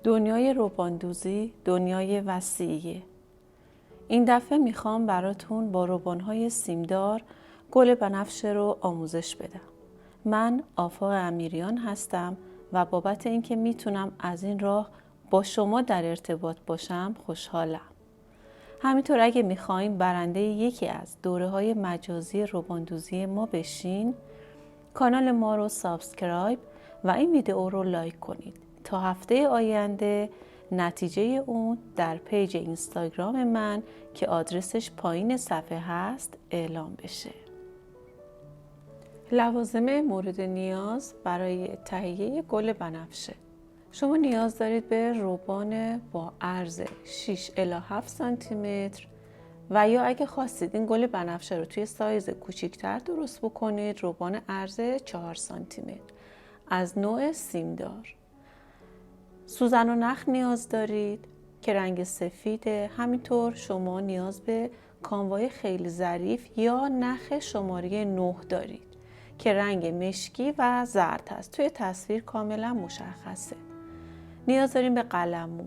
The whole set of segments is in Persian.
دنیای روباندوزی دنیای وسیعیه. این دفعه میخوام براتون با روبانهای سیمدار گل بنفشه رو آموزش بدم. من آفاق امیریان هستم و بابت اینکه میتونم از این راه با شما در ارتباط باشم خوشحالم. همینطور اگه میخواین برنده یکی از دوره‌های مجازی روباندوزی ما بشین، کانال ما رو سابسکرایب و این ویدیو رو لایک کنید تا هفته آینده نتیجه اون در پیج اینستاگرام من که آدرسش پایین صفحه هست اعلام بشه. لوازم مورد نیاز برای تهیه گل بنفشه. شما نیاز دارید به روبان با عرض 6 الی 7 سانتی متر و یا اگه خواستید این گل بنفشه رو توی سایز کوچیک‌تر درست بکنید، روبان عرض 4 سانتی متر از نوع سیمدار. سوزن و نخ نیاز دارید که رنگ سفیده. همینطور شما نیاز به کانوای خیلی ظریف یا نخ شماره 9 دارید که رنگ مشکی و زرد هست. توی تصویر کاملا مشخصه. نیاز داریم به قلمو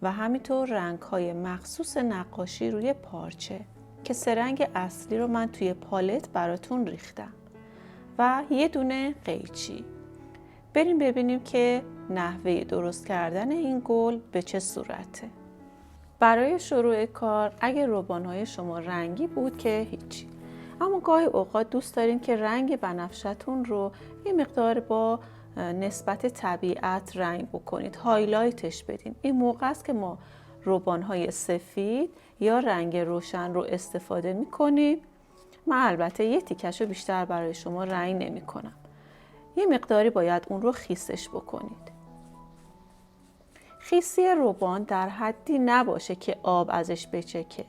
و همینطور رنگ‌های مخصوص نقاشی روی پارچه که 3 رنگ اصلی رو من توی پالت براتون ریختم و یه دونه قیچی. بریم ببینیم که نحوه درست کردن این گل به چه صورته. برای شروع کار اگه روبان‌های شما رنگی بود که هیچی، اما گاهی اوقات دوست دارین که رنگ بنفشه‌تون رو یه مقدار با نسبت طبیعت رنگ بکنید، هایلایتش بدین. این موقع است که ما روبان‌های سفید یا رنگ روشن رو استفاده می‌کنیم. من البته یه تیکش رو بیشتر برای شما رنگ نمی‌کنم. یه مقداری باید اون رو خیسش بکنید. خیسی روبان در حدی نباشه که آب ازش بچکه.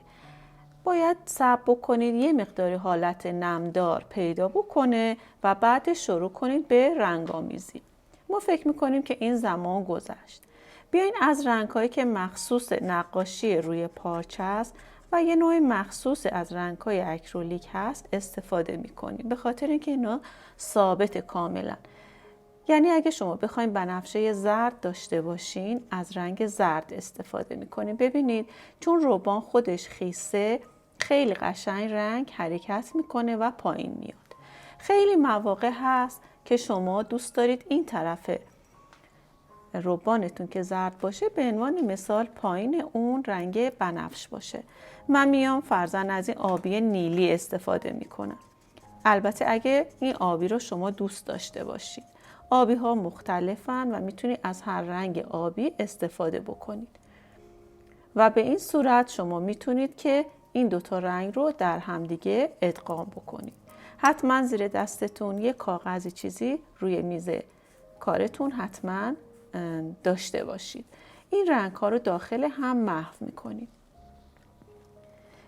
باید صبر بکنید یه مقداری حالت نمدار پیدا بکنه و بعد شروع کنید به رنگ‌آمیزی. ما فکر میکنیم که این زمان گذشت. بیاین از رنگ‌هایی که مخصوص نقاشی روی پارچه است و یه نوع مخصوص از رنگ‌های اکریلیک هست استفاده میکنیم، به خاطر اینکه اینا ثابت کاملا. یعنی اگه شما بخواید بنفشه زرد داشته باشین از رنگ زرد استفاده میکنیم. ببینید چون روبان خودش خیسه خیلی قشنگ رنگ حرکت میکنه و پایین میاد. خیلی مواقع هست که شما دوست دارید این طرف روبانتون که زرد باشه به عنوان مثال پایین اون رنگ بنفش باشه. من میام فرضاً از این آبی نیلی استفاده میکنم. البته اگه این آبی رو شما دوست داشته باشید. آبی ها مختلفن و میتونید از هر رنگ آبی استفاده بکنید. و به این صورت شما میتونید که این دوتا رنگ رو در همدیگه ادغام بکنید. حتما زیر دستتون یه کاغذی چیزی روی میز کارتون حتما داشته باشید. این رنگ ها رو داخل هم محو میکنید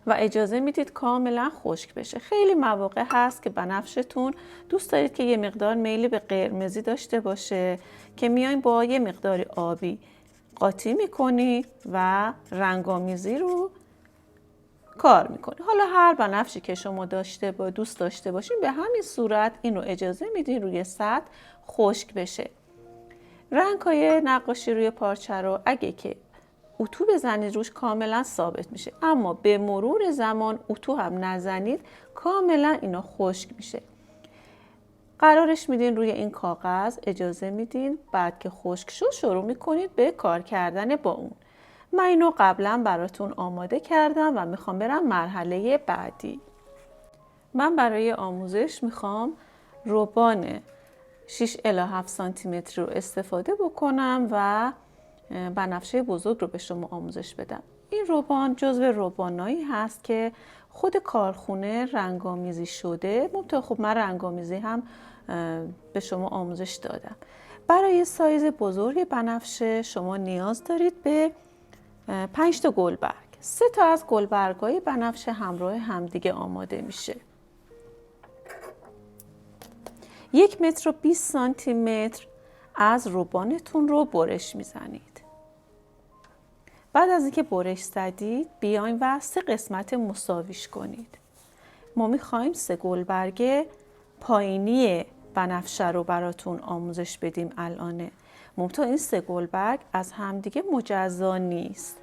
و اجازه میدید کاملا خشک بشه. خیلی مواقع هست که بنفشتون دوست دارید که یه مقدار میلی به قرمزی داشته باشه که میاین با یه مقدار آبی قاطی میکنید و رنگ‌آمیزی رو کار میکنید. حالا هر بنفشی که شما دوست داشته باشین به همین صورت این رو اجازه میدین روی سطح خشک بشه. رنگ‌های نقاشی روی پارچه رو اگه که اتو بزنید روش کاملا ثابت میشه، اما به مرور زمان اتو هم نزنید کاملا اینا خشک میشه. قرارش میدین روی این کاغذ، اجازه میدین بعد که خشک شد شروع میکنید به کار کردن با اون. من اینو قبلا براتون آماده کردم و میخوام برم مرحله بعدی. من برای آموزش میخوام روبان 6 الی 7 سانتی متر رو استفاده بکنم و بنفشه بزرگ رو به شما آموزش بدم. این روبان جزو روبانایی هست که خود کارخونه رنگ‌آمیزی شده. منتها خب من رنگ‌آمیزی هم به شما آموزش دادم. برای سایز بزرگ بنفشه شما نیاز دارید به 5 تا گلبرگ. 3 تا از گلبرگ‌های بنفشه همراه همدیگه آماده میشه. 1 متر و 20 سانتی متر از روبانتون رو برش میزنید. بعد از اینکه برش زدید بیاین و 3 قسمت مساویش کنید. ما میخوایم 3 گلبرگ پایینی بنفشه رو براتون آموزش بدیم الانه. منتها این سه گلبرگ از همدیگه مجزا نیست.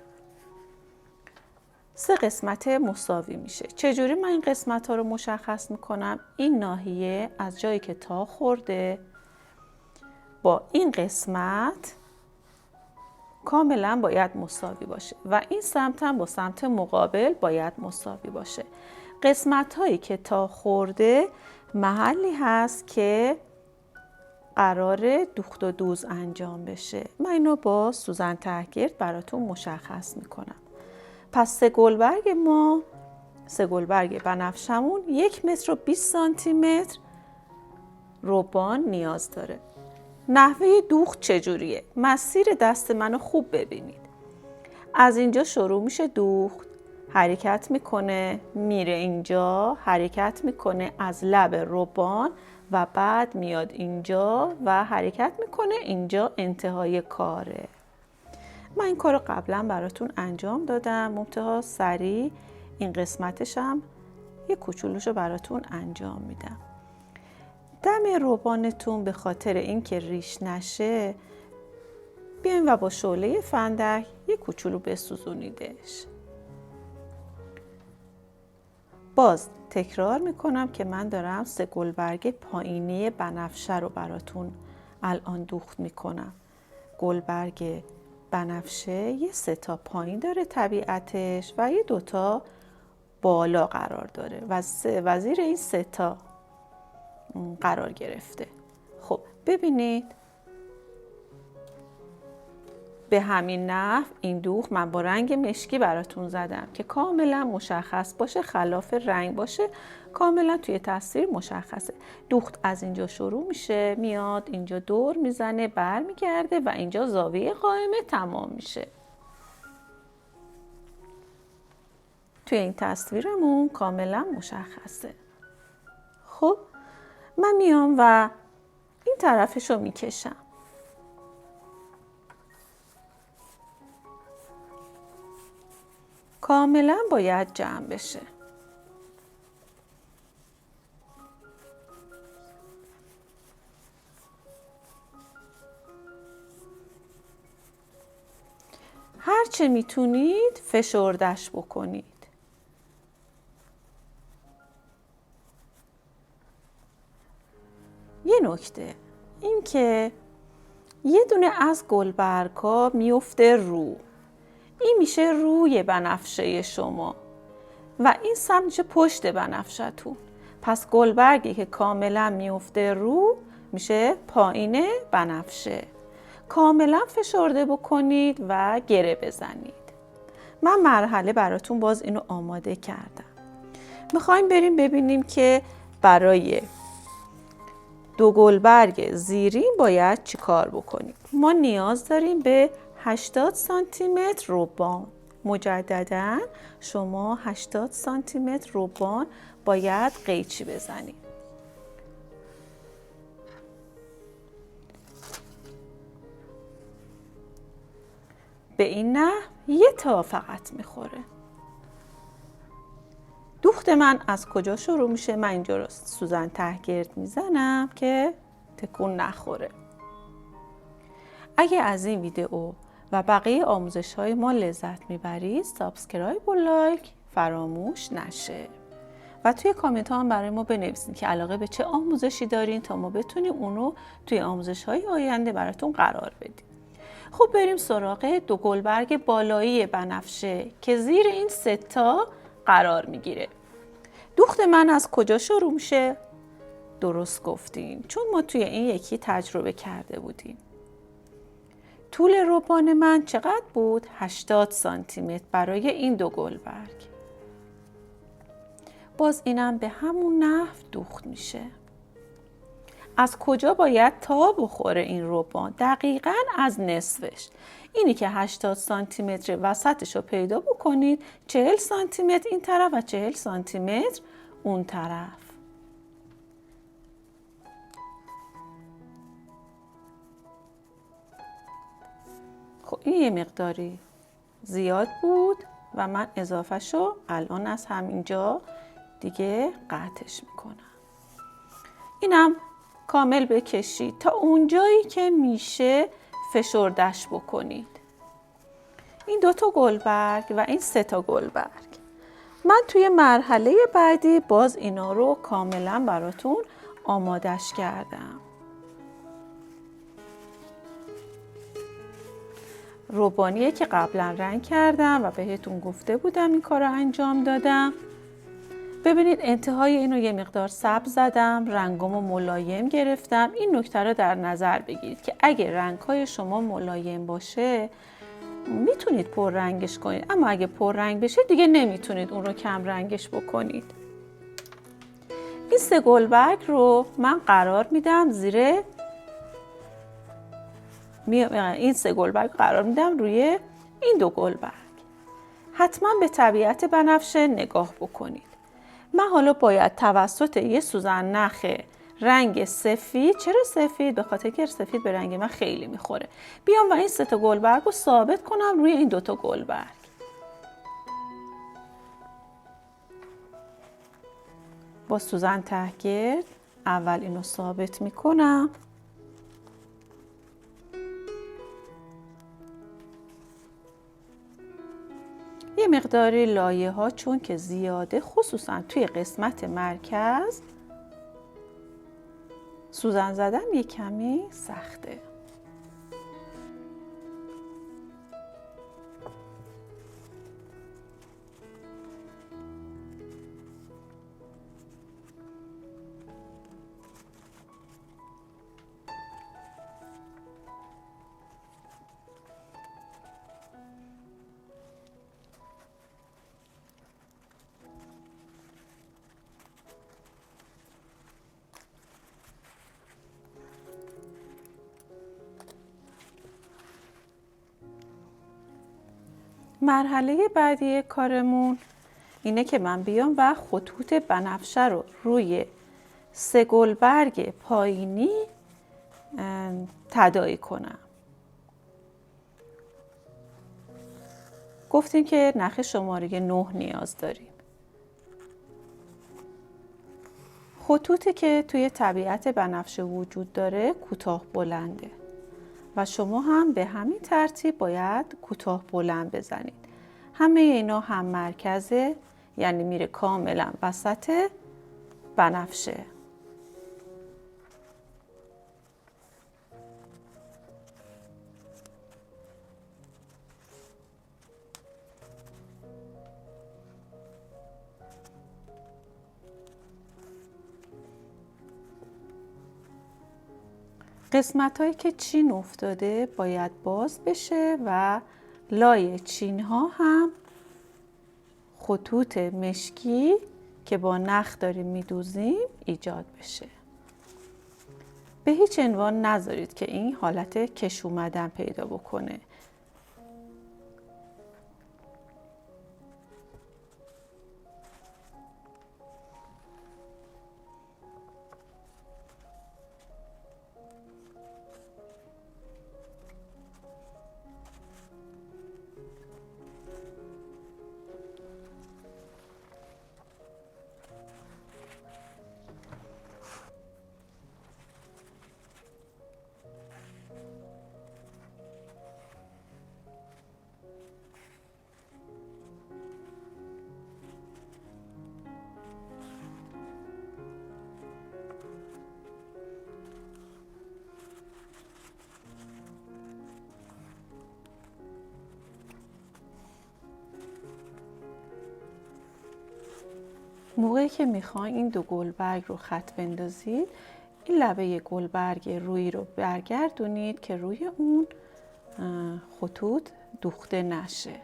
سه قسمت مساوی میشه. چجوری من این قسمت ها رو مشخص میکنم؟ این ناحیه از جایی که تا خورده با این قسمت کاملا باید مساوی باشه و این سمت هم با سمت مقابل باید مساوی باشه. قسمت هایی که تا خورده محلی هست که قرار دوخت و دوز انجام بشه. من اینو با سوزن تهگرد براتون مشخص میکنم. پس سه گلبرگ بنفشمون 1 متر و 20 سانتی متر روبان نیاز داره. نحوه دوخت چجوریه؟ مسیر دست منو خوب ببینید. از اینجا شروع میشه دوخت، حرکت میکنه، میره اینجا، حرکت میکنه از لب روبان و بعد میاد اینجا و حرکت میکنه اینجا انتهای کاره. من این کارو قبلا براتون انجام دادم، منتها سریع این قسمتشم یه کوچولوشو براتون انجام میدم. دم روبانتون به خاطر اینکه ریش نشه بیاین و با شعله فندک یه کوچولو بسوزونیدش. باز تکرار میکنم که من دارم سه گلبرگ پایینی بنفشه رو براتون الان دوخت میکنم. گلبرگ بنفشه یه 3 تا پایین داره طبیعتش و یه 2 تا بالا قرار داره و زیر این 3 تا قرار گرفته. خب ببینید به همین نحو این دوخت من با رنگ مشکی براتون زدم که کاملا مشخص باشه، خلاف رنگ باشه، کاملا توی تصویر مشخصه. دوخت از اینجا شروع میشه، میاد اینجا دور میزنه، برمیگرده و اینجا زاویه قائمه تمام میشه. توی این تصویرمون کاملا مشخصه. خب من میام و این طرفشو میکشم. کاملا باید جمع بشه. هرچه میتونید فشردش بکنید. یه نکته این که یه دونه از گلبرگ‌ها میفته رو، این میشه روی بنفشه شما و این سمت میشه پشت بنفشه‌تون. پس گلبرگی که کاملا میفته رو میشه پایین بنفشه. کاملا فشرده بکنید و گره بزنید. من مرحله براتون باز اینو آماده کردم. میخوایم بریم ببینیم که برای 2 گلبرگ زیرین باید چی کار بکنیم. ما نیاز داریم به 80 سانتی متر روبان. مجدداً شما 80 سانتی متر روبان باید قیچی بزنید. به این نحو یه تا فقط میخوره. دوخت من از کجا شروع میشه؟ من اینجا رو سوزن تهگرد میزنم که تکون نخوره. اگه از این ویدئو و بقیه آموزش های ما لذت میبرید سابسکرایب و لایک فراموش نشه و توی کامنت ها هم برای ما بنویسید که علاقه به چه آموزشی دارین تا ما بتونیم اونو توی آموزش های آینده براتون قرار بدیم. خب بریم سراغ 2 گلبرگ بالایی بنفشه که زیر این 3 تا قرار میگیره. دوخت من از کجا شروع میشه؟ درست گفتین، چون ما توی این یکی تجربه کرده بودیم. طول روبان من چقدر بود؟ 80 سانتی متر برای این 2 گلبرگ. باز اینم به همون نحو دوخت میشه. از کجا باید تا بخوره این روبان؟ دقیقاً از نصفش. اینی که 80 سانتی متر وسطش رو پیدا بکنید، 40 سانتی متر این طرف و 40 سانتی متر اون طرف. خب این یه مقداری زیاد بود و من اضافهشو الان از همینجا دیگه قطعش میکنم. اینم کامل بکشید تا اونجایی که میشه فشردش بکنید. این 2 تا گلبرگ و این 3 تا گلبرگ. من توی مرحله بعدی باز اینا رو کاملا براتون آمادش کردم. روبانیه که قبلا رنگ کردم و بهتون گفته بودم این کار رو انجام دادم. ببینید انتهای اینو یه مقدار سبز زدم، رنگامو ملایم گرفتم. این نکته رو در نظر بگیرید که اگه رنگ‌های شما ملایم باشه میتونید پر رنگش کنید، اما اگه پر رنگ بشه دیگه نمیتونید اون رو کم رنگش بکنید. این 3 گلبرگ رو من قرار میدم روی این 2 گلبرگ. حتما به طبیعت بنفشه نگاه بکنید. من حالا باید توسط یه سوزن نخ رنگ سفید، چرا سفید؟ به خاطر که سفید به رنگ من خیلی میخوره، بیام و این 3 تا گلبرگ رو ثابت کنم روی این 2 تا گلبرگ. با سوزن تهگرد اول اینو ثابت میکنم. یه مقداری لایه ها چون که زیاده، خصوصا توی قسمت مرکز سوزن زدن یه کمی سخته. مرحله بعدی کارمون اینه که من بیام و خطوط بنفشه رو روی 3 گلبرگ پایینی تداعی کنم. گفتیم که نخ شماره 9 نیاز داریم. خطوطی که توی طبیعت بنفشه وجود داره کوتاه بلنده و شما هم به همین ترتیب باید کوتاه بلند بزنید. همه اینا هم مرکزه، یعنی میره کاملا وسط بنفشه. قسمت هایی که چین افتاده باید باز بشه و لای چین ها هم خطوط مشکی که با نخ داریم میدوزیم ایجاد بشه. به هیچ عنوان نذارید که این حالت کش اومدن پیدا بکنه. موقعی که میخواین این 2 گلبرگ رو خط بندازید، این لبه گلبرگ رویی رو برگردونید که روی اون خطوط دوخته نشه.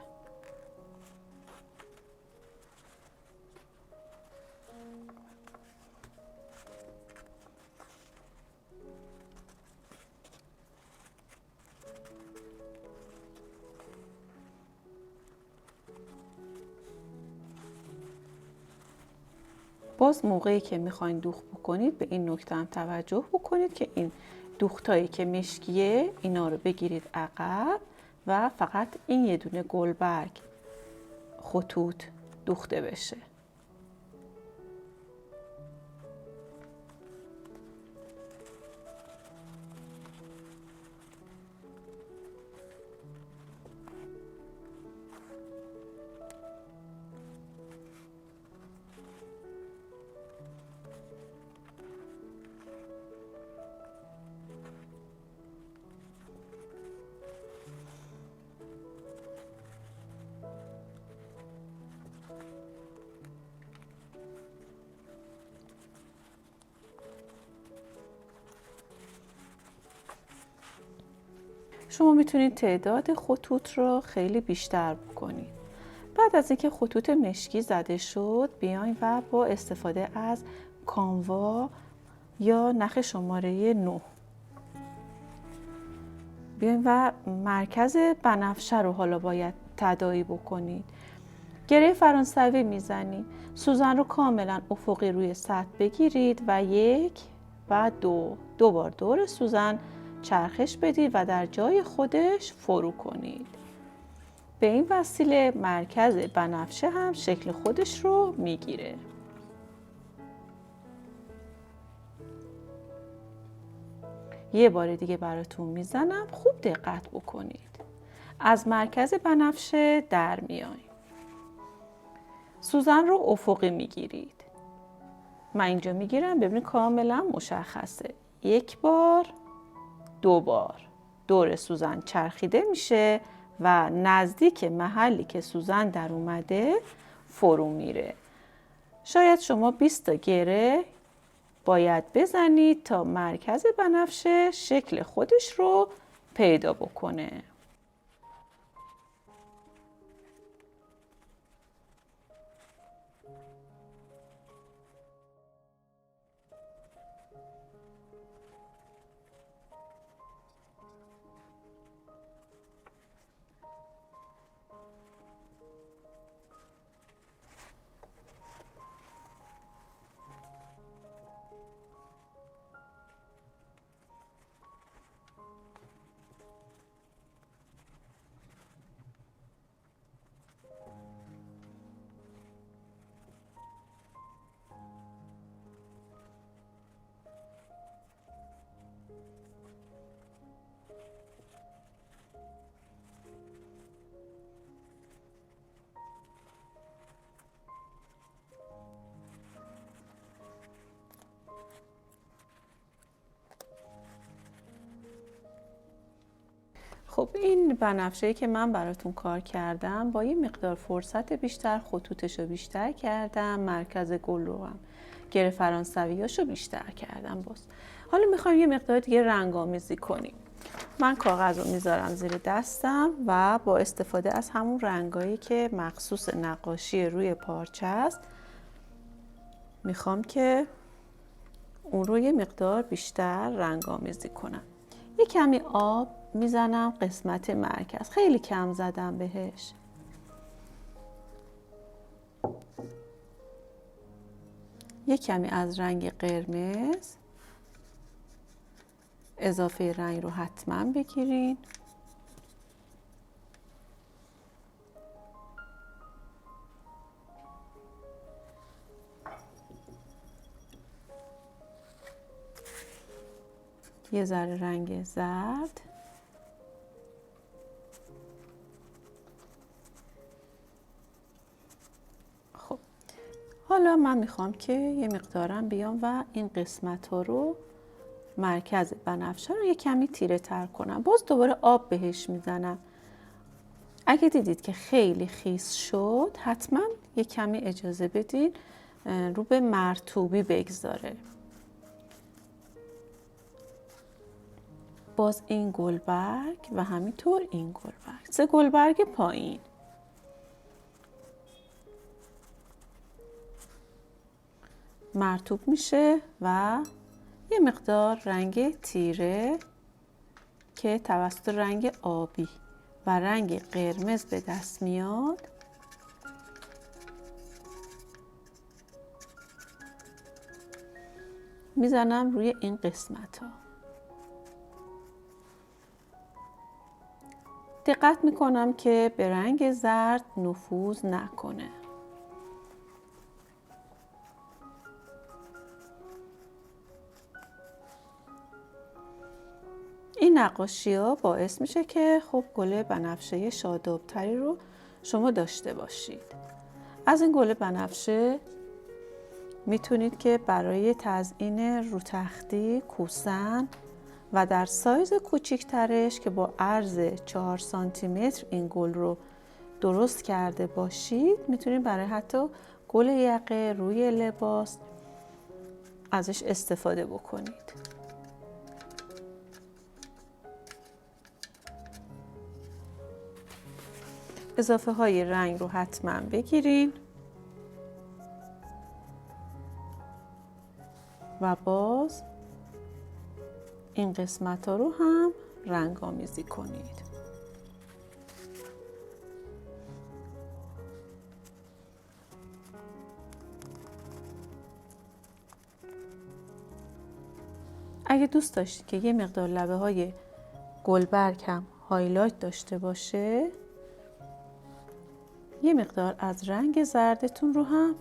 باز موقعی که میخواین دوخت بکنید به این نکته هم توجه بکنید که این دوختایی که مشکیه اینا رو بگیرید عقب و فقط این یه دونه گلبرگ خطوط دوخته بشه. شما میتونید تعداد خطوط رو خیلی بیشتر بکنید. بعد از اینکه خطوط مشکی زده شد، بیاین و با استفاده از کانوا یا نخ شماره 9 بیاین و مرکز بنفشه رو حالا باید تداعی بکنید. گره فرانسوی میزنید. سوزن رو کاملا افقی روی سطح بگیرید و 1 و 2 بار دور سوزن چرخش بدید و در جای خودش فرو کنید. به این وسیله مرکز بنفشه هم شکل خودش رو میگیره. یه بار دیگه براتون میزنم، خوب دقت بکنید. از مرکز بنفشه در میاییم. سوزن رو افقی میگیرید. من اینجا میگیرم، ببینید کاملا مشخصه. 1 بار 2 بار دور سوزن چرخیده میشه و نزدیک محلی که سوزن در اومده فرو میره. شاید شما 20 تا گره باید بزنید تا مرکز بنفشه شکل خودش رو پیدا بکنه. خب این بنفشه‌ای که من براتون کار کردم، با یه مقدار فرصت بیشتر خطوطش رو بیشتر کردم، مرکز گل رو هم گره فرانسویاش رو بیشتر کردم. حالا میخوایم یه مقدار دیگه رنگ‌آمیزی کنیم. من کاغذ رو میذارم زیر دستم و با استفاده از همون رنگایی که مخصوص نقاشی روی پارچه است، میخوام که اون رو یه مقدار بیشتر رنگ‌آمیزی کنم. یه کمی آب میزنم قسمت مرکز، خیلی کم زدم بهش. یه کمی از رنگ قرمز، اضافه رنگ رو حتما بگیرین. یه ذره رنگ زرد. خب حالا من میخوام که یه مقدارم بیام و این قسمت ها رو مرکز بنفشه رو یه کمی تیره تر کنم. باز دوباره آب بهش میزنم. اگه دیدید که خیلی خیس شد، حتما یه کمی اجازه بدین رو به مرطوبی بگذاره. باز این گلبرگ و همینطور این گلبرگ، 3 گلبرگ پایین. مرطوب میشه و یه مقدار رنگ تیره که توسط رنگ آبی و رنگ قرمز به دست میاد میزنم روی این قسمت ها. دقت میکنم که به رنگ زرد نفوذ نکنه. این نقاشی ها باعث میشه که خب گل بنفشه شادابتری رو شما داشته باشید. از این گل بنفشه میتونید که برای تزیین رو تختی، کوسن و در سایز کوچیکترش که با عرض 4 سانتی متر این گل رو درست کرده باشید، میتونید برای حتی گل یقه روی لباس ازش استفاده بکنید. اضافه های رنگ رو حتما بگیرین و باز این قسمت ها رو هم رنگ آمیزی کنید. اگه دوست داشتید که یه مقدار لبه های گلبرگ هم هایلایت داشته باشه، یه مقدار از رنگ زردتون رو هم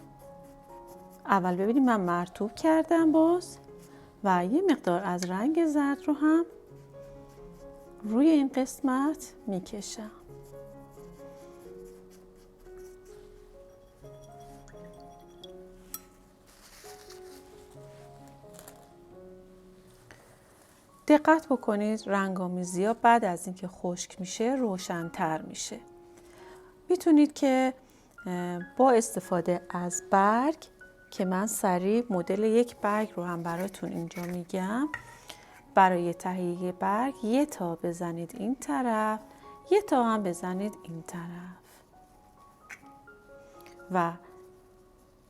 اول ببینید من مرطوب کردم باز و یه مقدار از رنگ زرد رو هم روی این قسمت میکشم. دقت بکنید رنگ‌آمیزی ها بعد از اینکه خشک میشه روشن‌تر میشه. میتونید که با استفاده از برگ که من سریع مدل یک برگ رو هم براتون اینجا میگم، برای تهیه برگ یه تا بزنید این طرف، یه تا هم بزنید این طرف و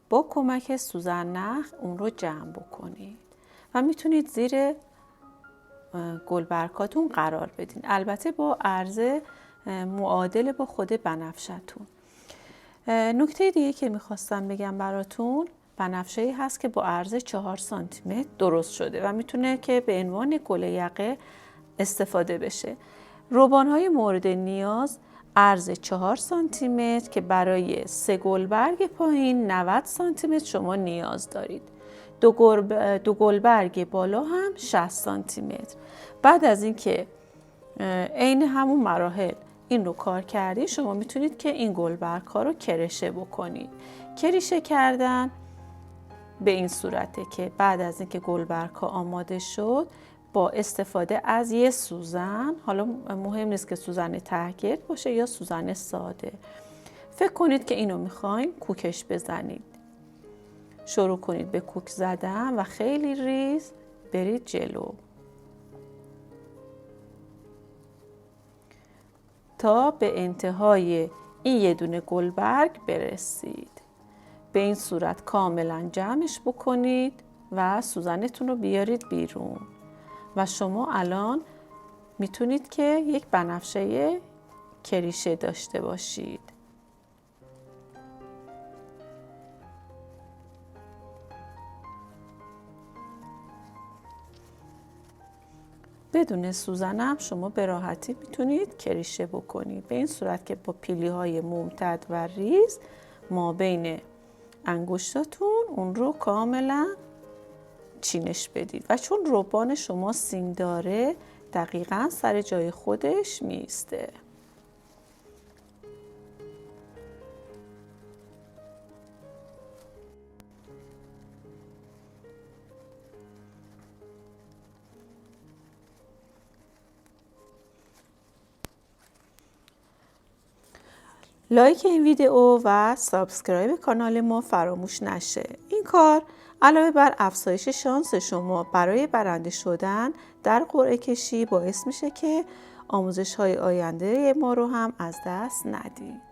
با کمک سوزن نخ اون رو جمع بکنید و میتونید زیر گلبرگاتون قرار بدین، البته با عرضه معادل با خود بنفشه‌تون. نکته دیگه که میخواستم بگم براتون، بنفشه‌ای هست که با عرض 4 سانتی متر درست شده و میتونه که به عنوان گل یقه استفاده بشه. روبان‌های مورد نیاز عرض 4 سانتی متر که برای 3 گلبرگ پایین 90 سانتی متر شما نیاز دارید. دو گلبرگ بالا هم 60 سانتی متر. بعد از اینکه عین همون مراحل این رو کار کردی، شما میتونید که این گلبرگ ها رو کرشه بکنید. کریشه کردن به این صورته که بعد از اینکه گلبرگ ها آماده شد، با استفاده از یه سوزن، حالا مهم نیست که سوزن تهگرد باشه یا سوزن ساده، فکر کنید که اینو میخواین کوکش بزنید. شروع کنید به کوک زدن و خیلی ریز برید جلو تا به انتهای این یه دونه گلبرگ برسید. به این صورت کاملا جمعش بکنید و سوزنتون رو بیارید بیرون و شما الان میتونید که یک بنفشه کریشه داشته باشید. بدون سوزنم شما به راحتی میتونید کریشه بکنید، به این صورت که با پیلی های ممتد و ریز ما بین انگشتاتون اون رو کاملا چینش بدید و چون روبان شما سیم داره دقیقاً سر جای خودش میسته. لایک این ویدیو و سابسکرایب کانال ما فراموش نشه. این کار علاوه بر افزایش شانس شما برای برنده شدن در قرعه کشی باعث میشه که آموزش های آینده ما رو هم از دست ندید.